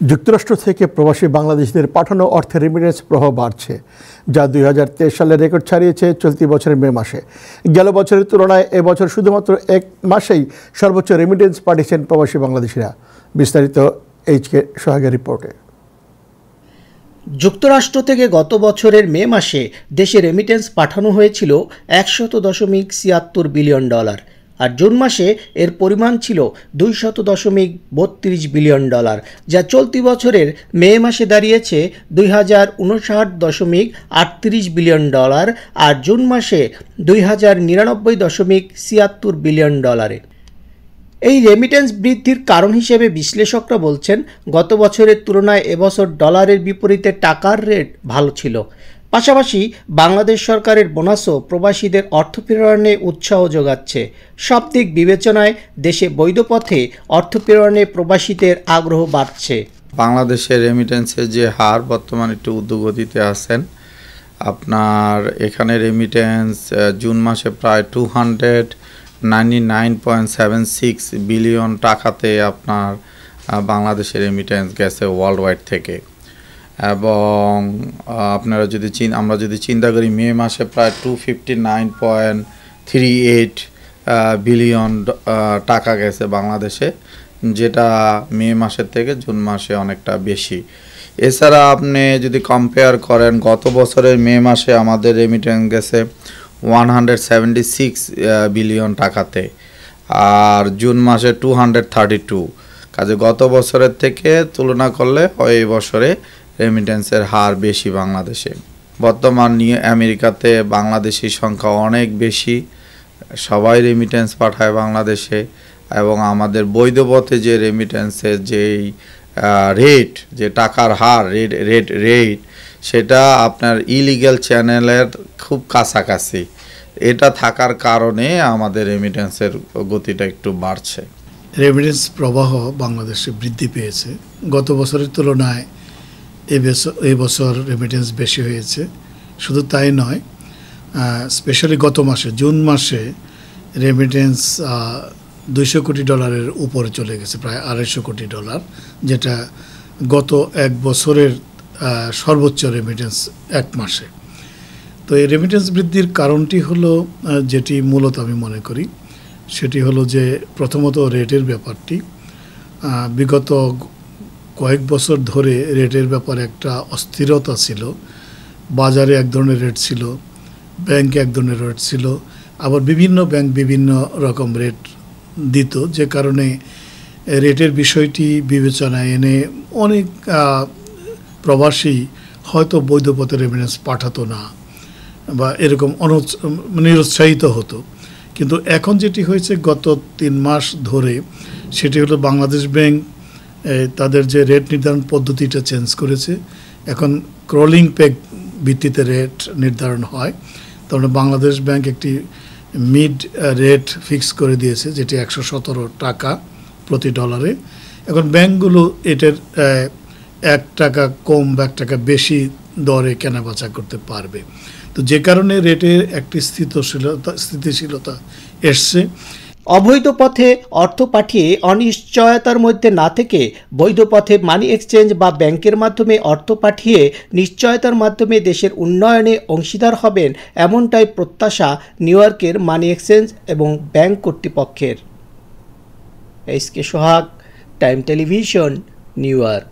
যুক্তরাষ্ট্র থেকে প্রবাসী বাংলাদেশিদের পাঠানো অর্থের রেমিটেন্স প্রবাহ বাড়ছে, যা 2023 সালে রেকর্ড ছাড়িয়েছে চলতি বছরের মে মাসে। গেল বছরের তুলনায় এবছর শুধুমাত্র এক মাসেই সর্বোচ্চ রেমিটেন্স পাঠিয়েছেন প্রবাসী বাংলাদেশিরা। বিস্তারিত এইচকে সোহাগের রিপোর্টে। যুক্তরাষ্ট্র থেকে গত বছরের মে মাসে দেশে রেমিটেন্স পাঠানো হয়েছিল $100.76 বিলিয়ন, আর জুন মাসে এর পরিমাণ ছিল $200.32 বিলিয়ন, যা চলতি বছরের মে মাসে দাঁড়িয়েছে $2059.38 বিলিয়ন আর জুন মাসে $2099.76 বিলিয়ন। এই রেমিটেন্স বৃদ্ধির কারণ হিসেবে বিশ্লেষকরা বলছেন, গত বছরের তুলনায় এবছর ডলারের বিপরীতে টাকার রেট ভালো ছিল। পাশাপাশি বাংলাদেশ সরকারের বোনাসও প্রবাসীদের অর্থ প্রেরণে উৎসাহ যোগাচ্ছে। সব দিক বিবেচনায় দেশে বৈধ পথে অর্থ প্রেরণে প্রবাসীদের আগ্রহ বাড়ছে। বাংলাদেশের রেমিটেন্সের যে হার বর্তমানে একটু ঊর্ধ্বগতিতে আছেন। আপনার এখানে রেমিটেন্স জুন মাসে প্রায় 299.76 বিলিয়ন টাকাতে আপনার বাংলাদেশের রেমিটেন্স গেছে ওয়ার্ল্ড ওয়াইড থেকে। এবং আমরা যদি চিন্তা করি, মে মাসে প্রায় 259.38 বিলিয়ন টাকা গেছে বাংলাদেশে, যেটা মে মাসের থেকে জুন মাসে অনেকটা বেশি। এছাড়া আপনি যদি কম্পেয়ার করেন, গত বছরের মে মাসে আমাদের রেমিটেন্স গেছে 176 বিলিয়ন টাকাতে, আর জুন মাসে 232। কাজে গত বছরের থেকে তুলনা করলে এই বছরে রেমিটেন্সের হার বেশি বাংলাদেশে। বর্তমান নিয়ে আমেরিকাতে বাংলাদেশির সংখ্যা অনেক বেশি, সবাই রেমিটেন্স পাঠায় বাংলাদেশে। এবং আমাদের বৈধ পথে যে রেমিটেন্সের যেই রেট, যে টাকার হার রেট সেটা আপনার ইলিগ্যাল চ্যানেলের খুব কাছাকাছি। এটা থাকার কারণে আমাদের রেমিটেন্সের গতিটা একটু বাড়ছে। রেমিটেন্স প্রবাহ বাংলাদেশে বৃদ্ধি পেয়েছে। গত বছরের তুলনায় এই বছর রেমিটেন্স বেশি হয়েছে। শুধু তাই নয়, স্পেশালি গত মাসে জুন মাসে রেমিটেন্স $200 কোটি উপরে চলে গেছে, প্রায় $250 কোটি, যেটা গত এক বছরের সর্বোচ্চ রেমিটেন্স এক মাসে। তো এই রেমিটেন্স বৃদ্ধির কারণটি হলো, যেটি মূলত আমি মনে করি, সেটি হলো যে প্রথমত রেটের ব্যাপারটি। বিগত কয়েক বছর ধরে রেটের ব্যাপারে একটা অস্থিরতা ছিল। বাজারে এক ধরনের রেট ছিল, ব্যাংকে এক ধরনের রেট ছিল, আবার বিভিন্ন ব্যাংক বিভিন্ন রকম রেট দিত, যে কারণে রেটের বিষয়টি বিবেচনায় এনে অনেক প্রবাসী হয়তো বৈধ পথে রেমিটেন্স পাঠাতো না বা এরকম নিরুৎসাহিত হতো। কিন্তু এখন যেটি হয়েছে গত 3 মাস ধরে, সেটি হলো বাংলাদেশ ব্যাংক তাদের যে রেট নির্ধারণ পদ্ধতিটা চেঞ্জ করেছে। এখন ক্রলিং পেগ ভিত্তিতে রেট নির্ধারণ হয়। তারপরে বাংলাদেশ ব্যাংক একটি মিড রেট ফিক্স করে দিয়েছে, যেটি $117 প্রতি ডলারে। এখন ব্যাংকগুলো এটার $1 কম বা $1 বেশি দরে কেনাবেচা করতে পারবে। তো যে কারণে রেটের একটি স্থিতিশীলতা এসছে। অবৈধ পথে অর্থ পাঠিয়ে অনিশ্চয়তার মধ্যে না থেকে বৈধ পথে মানি এক্সচেঞ্জ বা ব্যাংকের মাধ্যমে অর্থ পাঠিয়ে নিশ্চয়তার মাধ্যমে দেশের উন্নয়নে অংশীদার হবেন, এমনটাই প্রত্যাশা নিউ ইয়র্কের মানি এক্সচেঞ্জ এবং ব্যাংক কর্তৃপক্ষের। এইচকে সোহাগ, টাইম টেলিভিশন, নিউ ইয়র্ক।